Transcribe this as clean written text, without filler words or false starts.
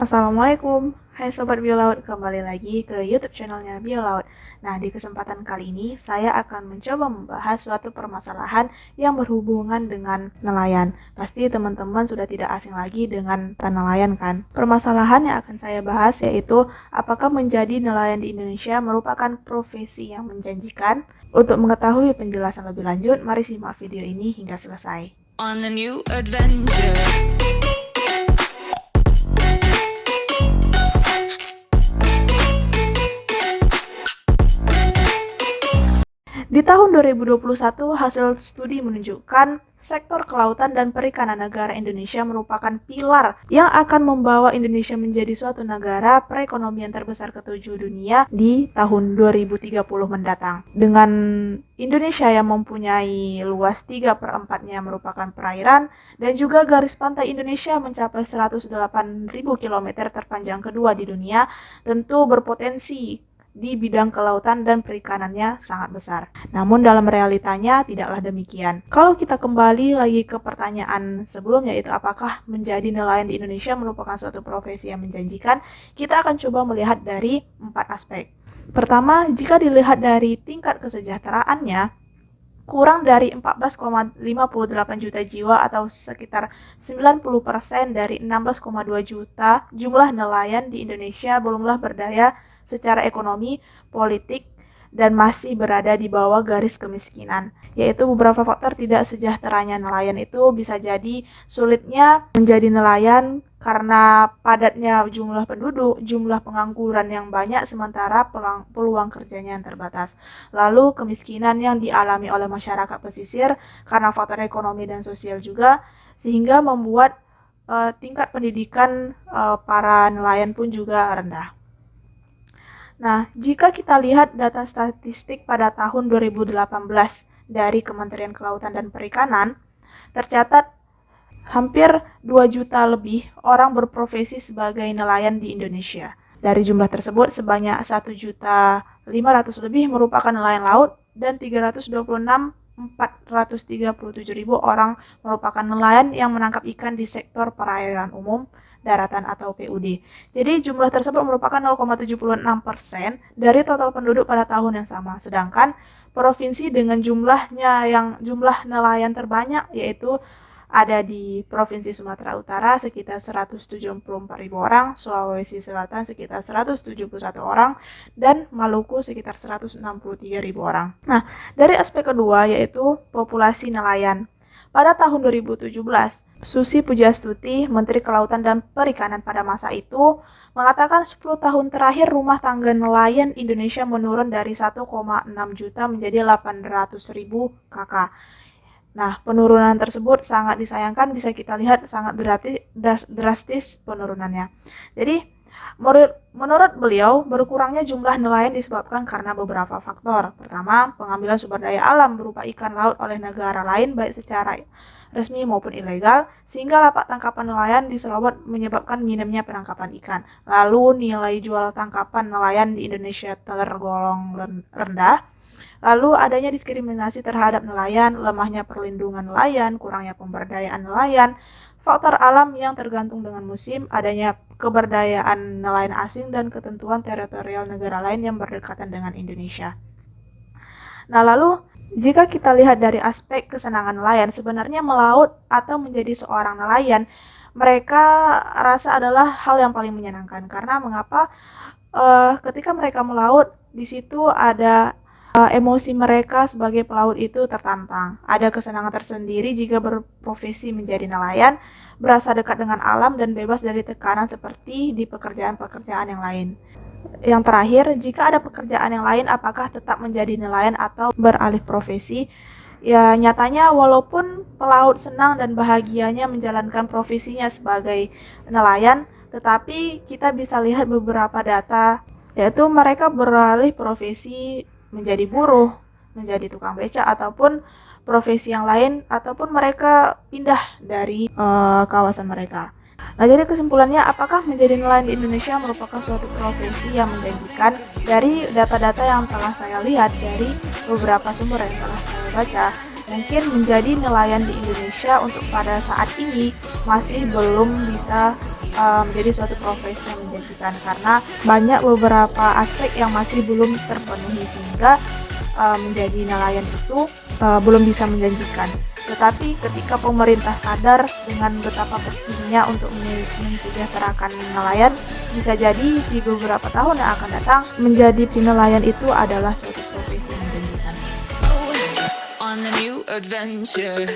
Assalamualaikum, hai Sobat Biolaut, kembali lagi ke YouTube channelnya Biolaut. Nah, di kesempatan kali ini saya akan mencoba membahas suatu permasalahan yang berhubungan dengan nelayan. Pasti teman-teman sudah tidak asing lagi dengan nelayan kan? Permasalahan yang akan saya bahas yaitu apakah menjadi nelayan di Indonesia merupakan profesi yang menjanjikan? Untuk mengetahui penjelasan lebih lanjut, mari simak video ini hingga selesai. On a new adventure. Di tahun 2021, hasil studi menunjukkan sektor kelautan dan perikanan negara Indonesia merupakan pilar yang akan membawa Indonesia menjadi suatu negara perekonomian terbesar ketujuh dunia di tahun 2030 mendatang. Dengan Indonesia yang mempunyai luas 3/4-nya merupakan perairan dan juga garis pantai Indonesia mencapai 108.000 km terpanjang kedua di dunia, tentu berpotensi di bidang kelautan dan perikanannya sangat besar. Namun dalam realitanya tidaklah demikian. Kalau kita kembali lagi ke pertanyaan sebelumnya, yaitu apakah menjadi nelayan di Indonesia merupakan suatu profesi yang menjanjikan, kita akan coba melihat dari 4 aspek. Pertama, jika dilihat dari tingkat kesejahteraannya, kurang dari 14,58 juta jiwa atau sekitar 90% dari 16,2 juta jumlah nelayan di Indonesia belumlah berdaya secara ekonomi, politik, dan masih berada di bawah garis kemiskinan. Yaitu beberapa faktor tidak sejahteranya nelayan itu bisa jadi sulitnya menjadi nelayan karena padatnya jumlah penduduk, jumlah pengangguran yang banyak sementara peluang kerjanya yang terbatas. Lalu kemiskinan yang dialami oleh masyarakat pesisir karena faktor ekonomi dan sosial juga, sehingga membuat tingkat pendidikan para nelayan pun juga rendah. Nah, jika kita lihat data statistik pada tahun 2018 dari Kementerian Kelautan dan Perikanan, tercatat hampir 2 juta lebih orang berprofesi sebagai nelayan di Indonesia. Dari jumlah tersebut, sebanyak 1.500.000 lebih merupakan nelayan laut dan 326.437.000 orang merupakan nelayan yang menangkap ikan di sektor perairan umum, daratan atau PUD. Jadi jumlah tersebut merupakan 0,76% dari total penduduk pada tahun yang sama. Sedangkan provinsi dengan jumlah nelayan terbanyak yaitu ada di Provinsi Sumatera Utara sekitar 174.000 orang, Sulawesi Selatan sekitar 171 orang, dan Maluku sekitar 163.000 orang. Nah, dari aspek kedua yaitu populasi nelayan. Pada tahun 2017, Susi Pujastuti, Menteri Kelautan dan Perikanan pada masa itu, mengatakan 10 tahun terakhir rumah tangga nelayan Indonesia menurun dari 1,6 juta menjadi 800.000 kakak. Nah, penurunan tersebut sangat disayangkan, bisa kita lihat sangat drastis penurunannya. Jadi, menurut beliau, berkurangnya jumlah nelayan disebabkan karena beberapa faktor. Pertama, pengambilan sumber daya alam berupa ikan laut oleh negara lain baik secara resmi maupun ilegal, sehingga lapak tangkapan nelayan diserobot menyebabkan minimnya penangkapan ikan. Lalu nilai jual tangkapan nelayan di Indonesia tergolong rendah. Lalu adanya diskriminasi terhadap nelayan, lemahnya perlindungan nelayan, kurangnya pemberdayaan nelayan, faktor alam yang tergantung dengan musim, adanya keberdayaan nelayan asing, dan ketentuan teritorial negara lain yang berdekatan dengan Indonesia. Nah, lalu jika kita lihat dari aspek kesenangan nelayan, sebenarnya melaut atau menjadi seorang nelayan, mereka rasa adalah hal yang paling menyenangkan. Karena mengapa? Ketika mereka melaut, di situ ada emosi mereka sebagai pelaut itu tertantang. Ada kesenangan tersendiri jika berprofesi menjadi nelayan, berasa dekat dengan alam dan bebas dari tekanan seperti di pekerjaan-pekerjaan yang lain. Yang terakhir, jika ada pekerjaan yang lain, apakah tetap menjadi nelayan atau beralih profesi? Ya, nyatanya walaupun pelaut senang dan bahagianya menjalankan profesinya sebagai nelayan, tetapi kita bisa lihat beberapa data, yaitu mereka beralih profesi menjadi buruh, menjadi tukang beca, ataupun profesi yang lain, ataupun mereka pindah dari kawasan mereka. Nah, jadi kesimpulannya, apakah menjadi nelayan di Indonesia merupakan suatu profesi yang menjanjikan? Dari data-data yang telah saya lihat dari beberapa sumber yang telah saya baca, mungkin menjadi nelayan di Indonesia untuk pada saat ini masih belum bisa menjadi suatu profesi yang menjanjikan, karena banyak beberapa aspek yang masih belum terpenuhi sehingga menjadi nelayan itu belum bisa menjanjikan. Tetapi ketika pemerintah sadar dengan betapa pentingnya untuk mensejahterakan nelayan, bisa jadi di beberapa tahun yang akan datang menjadi nelayan itu adalah suatu profesi yang menjanjikan. On a new adventure.